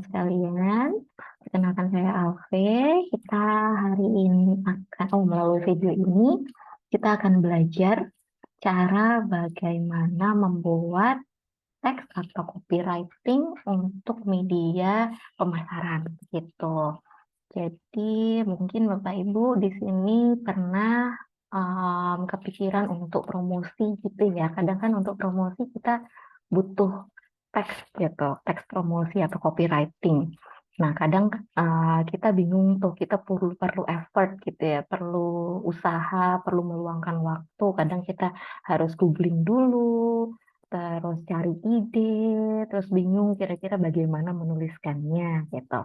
teman-teman sekalian, perkenalkan saya Alve. Kita hari ini melalui video ini, kita akan belajar cara bagaimana membuat teks atau copywriting untuk media pemasaran gitu. Jadi mungkin Bapak Ibu di sini pernah kepikiran untuk promosi gitu ya. Kadang kan untuk promosi kita butuh teks gitu, teks promosi atau copywriting. Nah, kadang kita bingung tuh, kita perlu perlu effort gitu ya, perlu usaha, perlu meluangkan waktu. Kadang kita harus googling dulu, terus cari ide, terus bingung kira-kira bagaimana menuliskannya gitu.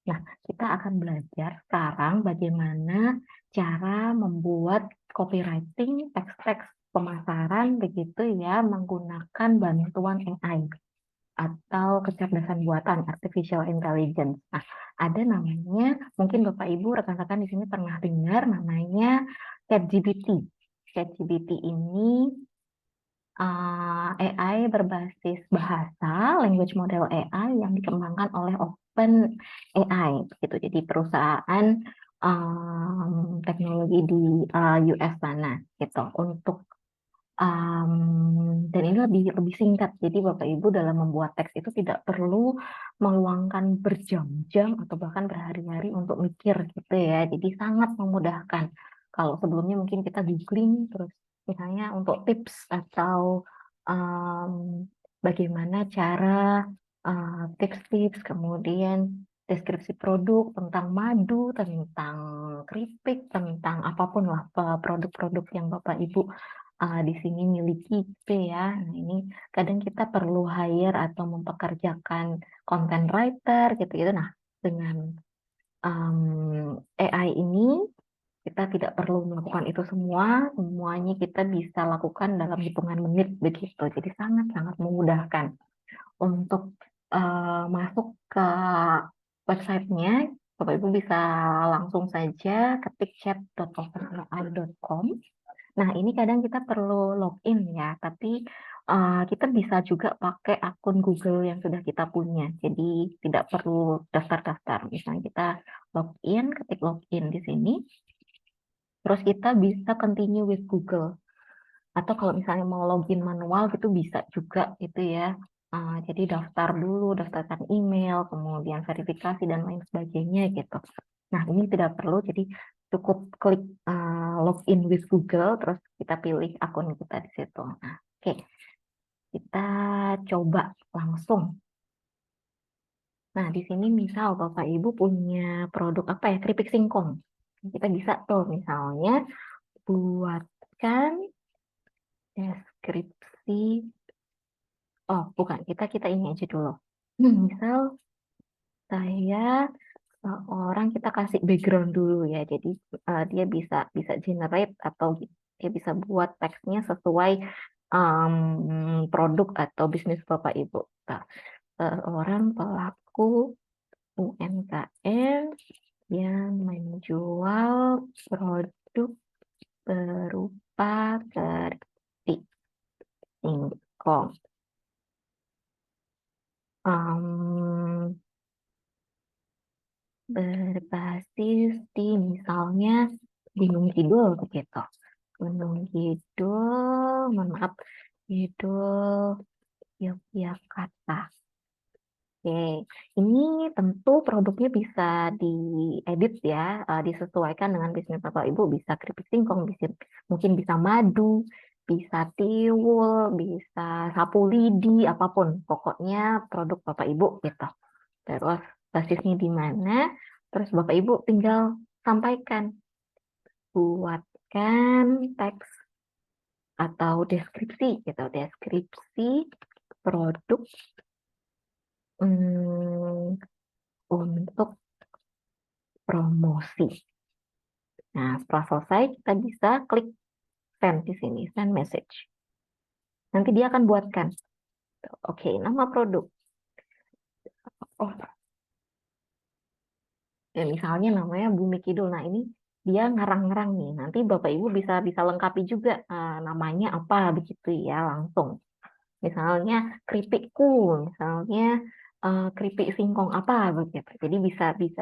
Nah, kita akan belajar sekarang bagaimana cara membuat copywriting teks-teks pemasaran begitu ya menggunakan bantuan AI atau kecerdasan buatan artificial intelligence. Nah, ada namanya, mungkin Bapak Ibu rekan-rekan di sini pernah dengar namanya ChatGPT. ChatGPT ini AI berbasis bahasa, language model AI yang dikembangkan oleh Open AI, gitu. Jadi perusahaan teknologi di US sana, gitu. Dan ini lebih singkat. Jadi Bapak Ibu dalam membuat teks itu tidak perlu meluangkan berjam-jam atau bahkan berhari-hari untuk mikir, gitu ya. Jadi sangat memudahkan. Kalau sebelumnya mungkin kita googling terus misalnya untuk tips atau bagaimana cara tips-tips, kemudian deskripsi produk tentang madu, tentang keripik, tentang apapun lah produk-produk yang Bapak Ibu di sini miliki gitu ya. Nah, ini kadang kita perlu hire atau mempekerjakan content writer gitu-gitu. Nah, dengan AI ini kita tidak perlu melakukan itu semua, semuanya kita bisa lakukan dalam hitungan menit begitu. Jadi sangat-sangat memudahkan untuk masuk ke websitenya. Bapak Ibu bisa langsung saja ketik chat.openai.com. Nah, ini kadang kita perlu login ya, tapi kita bisa juga pakai akun Google yang sudah kita punya. Jadi tidak perlu daftar-daftar. Misalnya kita login, ketik login di sini. Terus kita bisa continue with Google. Atau kalau misalnya mau login manual gitu bisa juga gitu ya. Jadi daftar dulu, daftarkan email, kemudian verifikasi dan lain sebagainya gitu. Nah, ini tidak perlu, jadi cukup klik login with Google, terus kita pilih akun kita di situ. Nah, oke, kita coba langsung. Nah, di sini misal Bapak Ibu punya produk apa ya, keripik singkong. Kita bisa tuh misalnya buatkan deskripsi. Oh, bukan, kita ini aja dulu. Misal saya orang kita kasih background dulu ya. Jadi dia bisa bisa generate atau dia bisa buat teksnya sesuai produk atau bisnis Bapak Ibu. Nah, seorang pelaku UMKM yang menjual produk berupa keripik singkong. Berbasis di misalnya Gunung Kidul begitu. Gunung Kidul, mohon maaf, Kidul Yogyakarta. Oke, ini tentu produknya bisa diedit ya, disesuaikan dengan bisnis Bapak Ibu, bisa keripik singkong, mungkin bisa madu, bisa tiwul, bisa sapu lidi, apapun. Pokoknya produk Bapak Ibu gitu. Terus basisnya di mana, terus Bapak Ibu tinggal sampaikan, buatkan teks atau deskripsi gitu, deskripsi produk untuk promosi. Nah, setelah selesai kita bisa klik send di sini, send message. Nanti dia akan buatkan. Oke, nama produk. Oh, ya misalnya namanya Bumi Kidul. Nah, ini dia ngarang-ngarang nih. Nanti Bapak Ibu bisa bisa lengkapi juga namanya apa begitu ya langsung. Misalnya keripikku, misalnya keripik singkong apa begitu. Jadi bisa di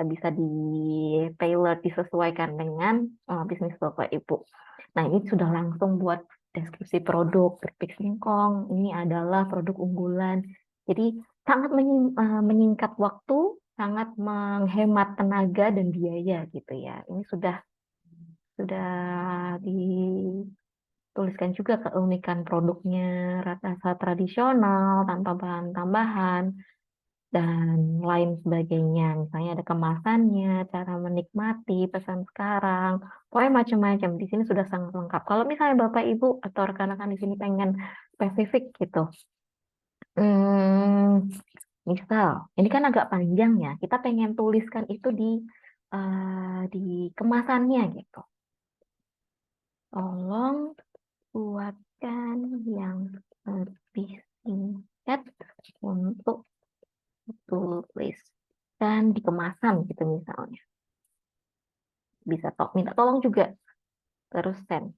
tailor disesuaikan dengan bisnis Bapak Ibu. Nah, ini sudah langsung buat deskripsi produk keripik singkong. Ini adalah produk unggulan. Jadi sangat menyingkat waktu, sangat menghemat tenaga dan biaya gitu ya. Ini sudah dituliskan juga keunikan produknya, rasa tradisional tanpa bahan tambahan dan lain sebagainya. Misalnya ada kemasannya, cara menikmati, pesan sekarang, pokoknya macam-macam. Di sini sudah sangat lengkap. Kalau misalnya Bapak Ibu atau rekan-rekan di sini pengen spesifik gitu, hmm, misal ini kan agak panjang ya, kita pengen tuliskan itu di kemasannya gitu. Tolong buatkan yang lebih singkat untuk tulis dan di kemasan gitu misalnya. Bisa minta tolong juga terus send.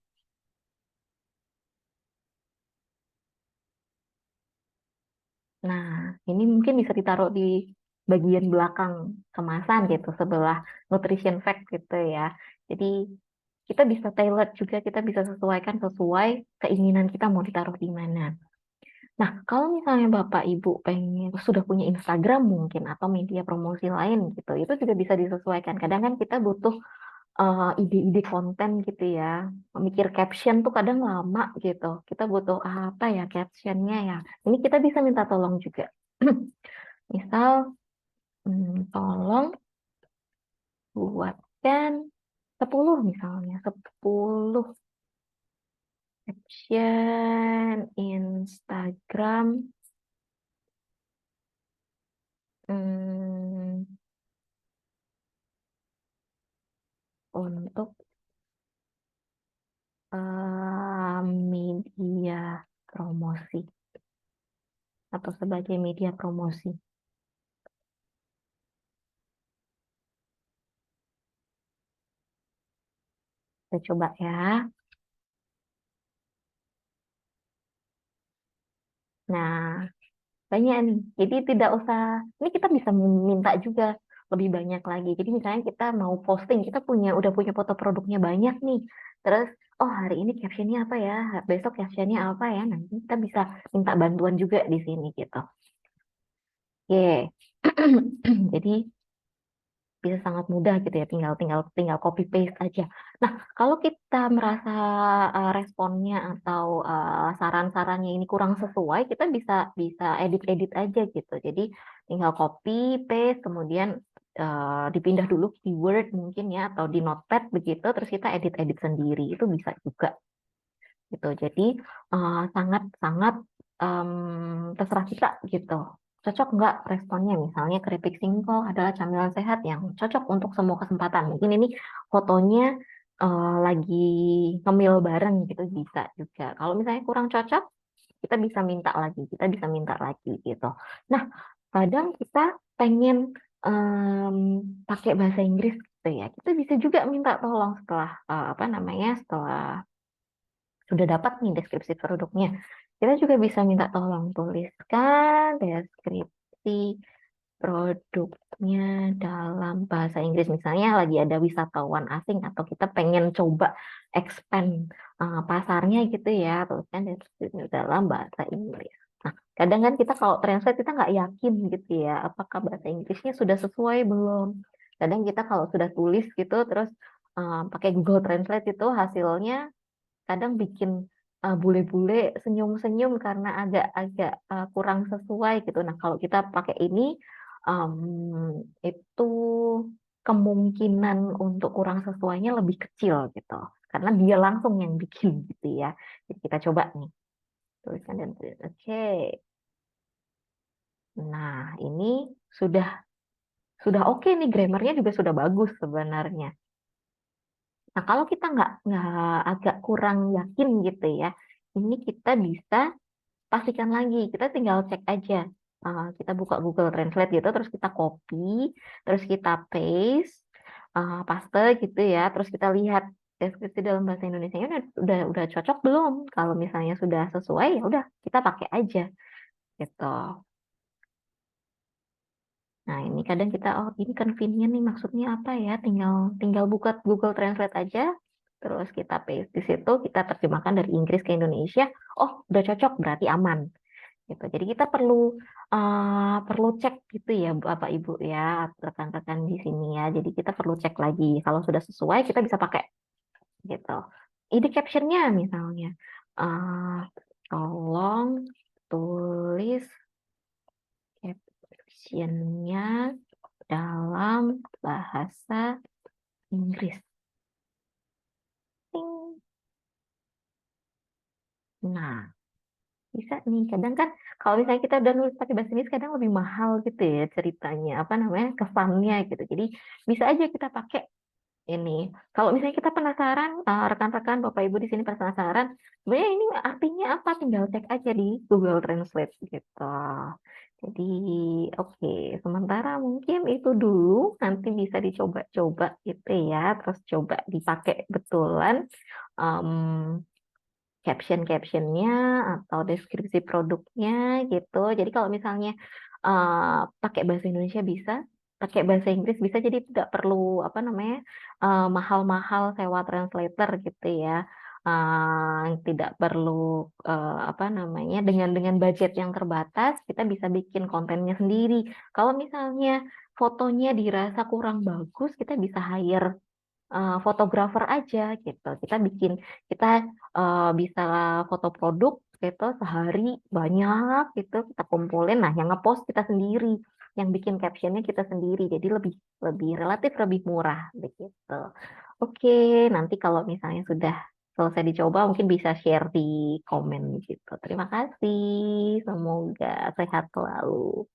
Nah, ini mungkin bisa ditaruh di bagian belakang kemasan gitu, sebelah nutrition fact gitu ya. Jadi kita bisa tailor juga, kita bisa sesuaikan sesuai keinginan kita mau ditaruh di mana. Nah, kalau misalnya Bapak Ibu pengen sudah punya Instagram mungkin atau media promosi lain gitu, itu juga bisa disesuaikan. Kadang kan kita butuh ide-ide konten gitu ya. Mikir caption tuh kadang lama gitu. Kita butuh apa ya captionnya ya. Ini kita bisa minta tolong juga. Misal, tolong buatkan 10 misalnya. 10 caption Instagram hmm, untuk media promosi atau sebagai media promosi. Kita coba ya. Nah, banyak nih. Jadi tidak usah, ini kita bisa minta juga lebih banyak lagi. Jadi misalnya kita mau posting, kita udah punya foto produknya banyak nih. Terus, oh hari ini captionnya apa ya? Besok captionnya apa ya? Nanti kita bisa minta bantuan juga di sini gitu. Oke. Jadi bisa sangat mudah gitu ya, tinggal copy paste aja. Nah, kalau kita merasa responnya atau saran-sarannya ini kurang sesuai, kita bisa bisa edit-edit aja gitu. Jadi tinggal copy paste, kemudian dipindah dulu keyword mungkin ya atau di notepad begitu, terus kita edit-edit sendiri itu bisa juga gitu. Jadi sangat-sangat terserah kita gitu. Cocok nggak responnya? Misalnya keripik singkong adalah camilan sehat yang cocok untuk semua kesempatan. Mungkin ini fotonya lagi ngemil bareng gitu bisa juga. Kalau misalnya kurang cocok, kita bisa minta lagi gitu. Nah, kadang kita pengen pakai bahasa Inggris gitu ya. Kita bisa juga minta tolong setelah apa namanya setelah sudah dapat nih deskripsi produknya. Kita juga bisa minta tolong tuliskan deskripsi produknya dalam bahasa Inggris. Misalnya lagi ada wisatawan asing atau kita pengen coba expand pasarnya gitu ya, tuliskan deskripsi dalam bahasa Inggris. Nah, kadang kan kita kalau translate kita nggak yakin gitu ya, apakah bahasa Inggrisnya sudah sesuai belum. Kadang kita kalau sudah tulis gitu, terus pakai Google Translate itu hasilnya kadang bikin bule-bule senyum-senyum karena agak-agak kurang sesuai gitu. Nah, kalau kita pakai ini itu kemungkinan untuk kurang sesuainya lebih kecil gitu. Karena dia langsung yang bikin gitu ya. Jadi kita coba nih. Tuliskan dan tulis. Oke. Nah, ini sudah sudah oke nih, grammarnya juga sudah bagus sebenarnya. Nah, kalau kita nggak agak kurang yakin gitu ya, ini kita bisa pastikan lagi. Kita tinggal cek aja. Kita buka Google Translate gitu, terus kita copy, terus kita paste, paste gitu ya. Terus kita lihat deskripsi dalam bahasa Indonesia udah cocok belum? Kalau misalnya sudah sesuai, ya udah kita pakai aja gitu. Nah, ini kadang kita, oh ini convenient nih, maksudnya apa ya? Tinggal tinggal buka Google Translate aja, terus kita paste di situ, kita terjemahkan dari Inggris ke Indonesia. Oh, udah cocok, berarti aman gitu. Jadi kita perlu cek gitu ya, Bapak Ibu ya, rekan-rekan di sini ya. Jadi kita perlu cek lagi. Kalau sudah sesuai, kita bisa pakai gitu. Ini captionnya misalnya, eh tolong tulis captionnya dalam bahasa Inggris. Ting. Nah, bisa nih. Kadang kan kalau misalnya kita udah nulis pakai bahasa Inggris kadang lebih mahal gitu ya ceritanya, apa namanya, kesannya gitu. Jadi bisa aja kita pakai ini. Kalau misalnya kita penasaran, rekan-rekan Bapak Ibu di sini penasaran, sebenarnya ini artinya apa? Tinggal cek aja di Google Translate gitu. Jadi, oke, sementara mungkin itu dulu, nanti bisa dicoba-coba gitu ya, terus coba dipakai betulan em, caption-captionnya atau deskripsi produknya gitu. Jadi kalau misalnya pakai bahasa Indonesia bisa, pakai bahasa Inggris bisa, jadi tidak perlu apa namanya mahal-mahal sewa translator gitu ya. Tidak perlu apa namanya dengan budget yang terbatas kita bisa bikin kontennya sendiri. Kalau misalnya fotonya dirasa kurang bagus, kita bisa hire fotografer aja gitu. Kita bisa foto produk gitu sehari banyak gitu kita kumpulin. Nah, yang ngepost kita sendiri, yang bikin captionnya kita sendiri. Jadi lebih lebih relatif lebih murah begitu. Oke, nanti kalau misalnya sudah selesai dicoba mungkin bisa share di komen gitu. Terima kasih. Semoga sehat selalu.